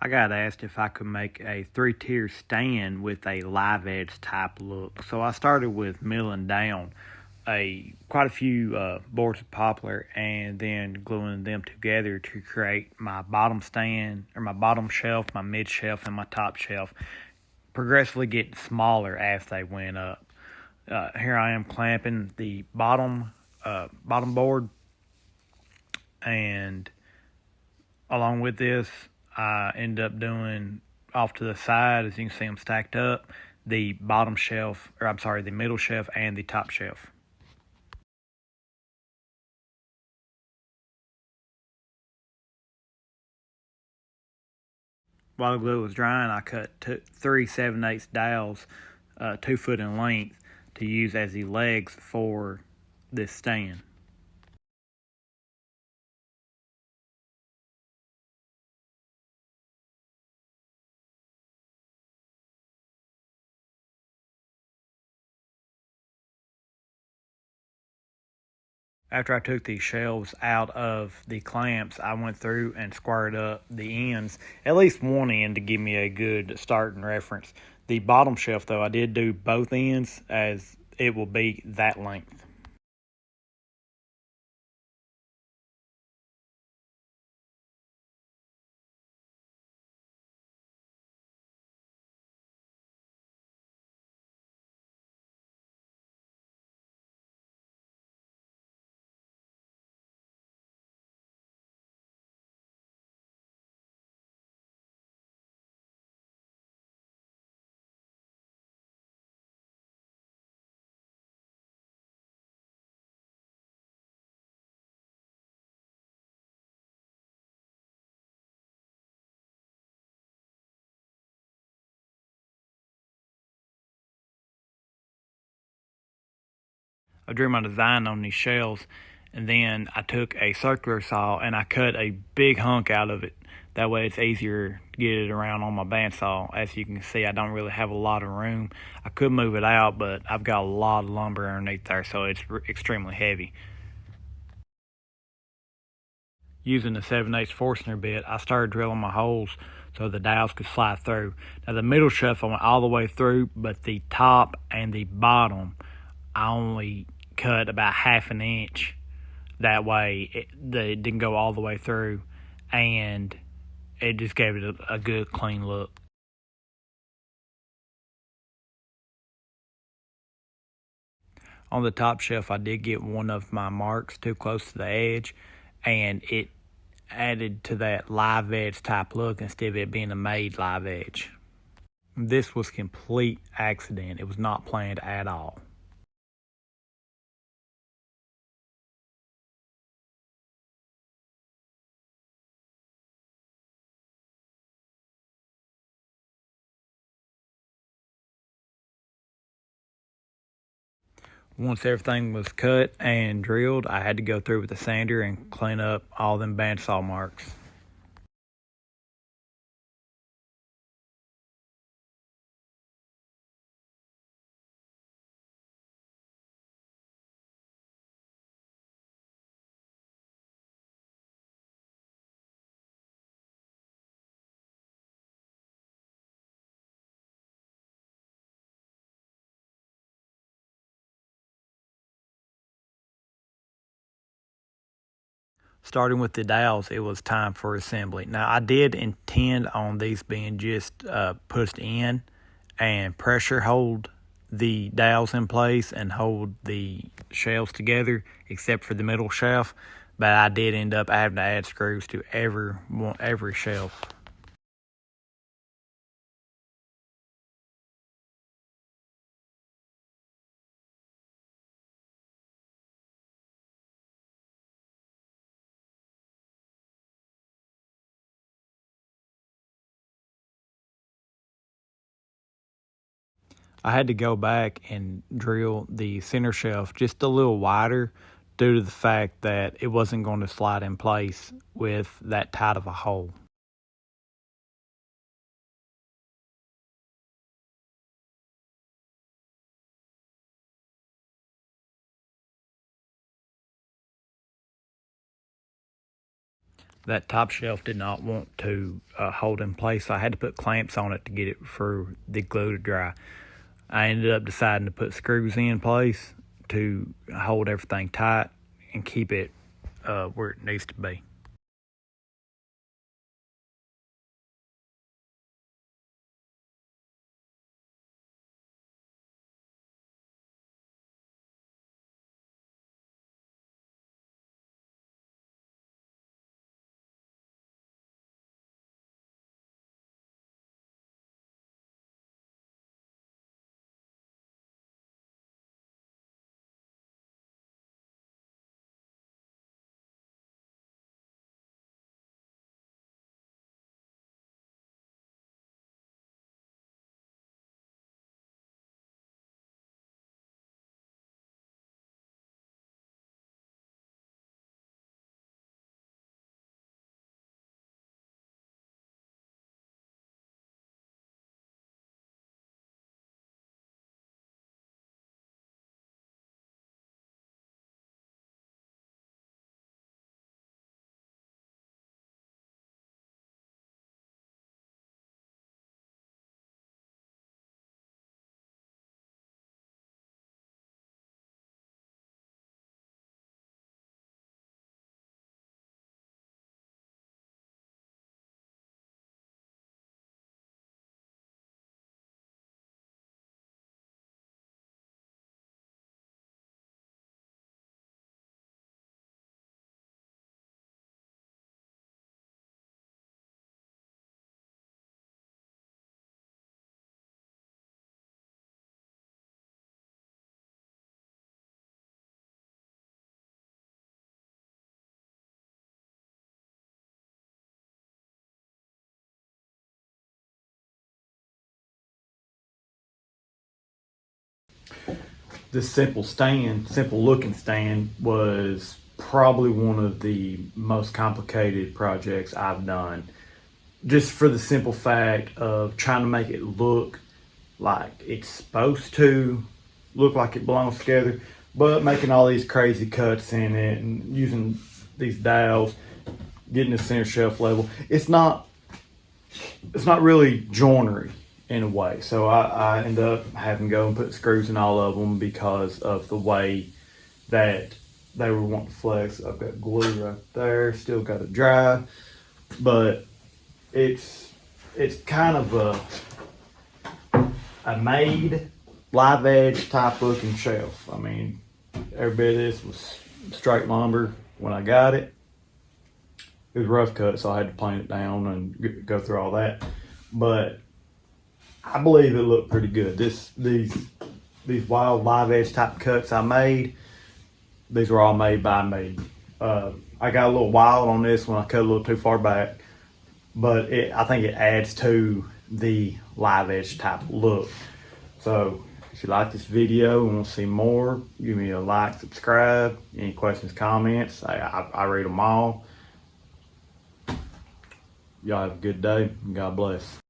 I got asked if I could make a three-tier stand with a live edge type look. So I started with milling down quite a few boards of poplar and then gluing them together to create my bottom stand or my bottom shelf, my mid shelf, and my top shelf. Progressively getting smaller as they went up. Here I am clamping the bottom board, and along with this, I end up doing off to the side, as you can see them stacked up, the bottom shelf, or I'm sorry, the middle shelf and the top shelf. While the glue was drying, I cut three 7/8 dowels, 2 foot in length, to use as the legs for this stand. After I took these shelves out of the clamps, I went through and squared up the ends, at least one end, to give me a good starting reference. The bottom shelf, though, I did do both ends as it will be that length. I drew my design on these shelves, and then I took a circular saw and I cut a big hunk out of it. That way it's easier to get it around on my bandsaw. As you can see, I don't really have a lot of room. I could move it out, but I've got a lot of lumber underneath there, so it's extremely heavy. Using the 7/8 Forstner bit, I started drilling my holes so the dowels could slide through. Now the middle shelf I went all the way through, but the top and the bottom I only cut about half an inch. That way it didn't go all the way through, and it just gave it a good clean look. On the top shelf, I did get one of my marks too close to the edge, and it added to that live edge type look instead of it being a made live edge. This was complete accident. It was not planned at all. Once everything was cut and drilled, I had to go through with the sander and clean up all them bandsaw marks. Starting with the dowels, it was time for assembly. Now, I did intend on these being just pushed in and pressure hold the dowels in place and hold the shelves together, except for the middle shelf. But I did end up having to add screws to every shelf. I had to go back and drill the center shelf just a little wider due to the fact that it wasn't going to slide in place with that tight of a hole. that top shelf did not want to hold in place, so I had to put clamps on it to get it for the glue to dry. I ended up deciding to put screws in place to hold everything tight and keep it where it needs to be. This simple looking stand, was probably one of the most complicated projects I've done. Just for the simple fact of trying to make it look like it's supposed to, look like it belongs together, but making all these crazy cuts in it and using these dowels, getting the center shelf level. It's not really joinery in a way. So I end up having to go and put screws in all of them because of the way that they were wanting to flex. I've got glue right there, still got it dry, but it's kind of a made live edge type looking shelf. I mean, every bit of this was straight lumber when I got it. It was rough cut, so I had to plane it down and go through all that. But I believe it looked pretty good. These wild live edge type cuts I made, these were all made by me. I got a little wild on this one. I cut a little too far back, but I think it adds to the live edge type look. So if you like this video and want to see more, give me a like, subscribe. Any questions, comments, I read them all. Y'all have a good day, and God bless.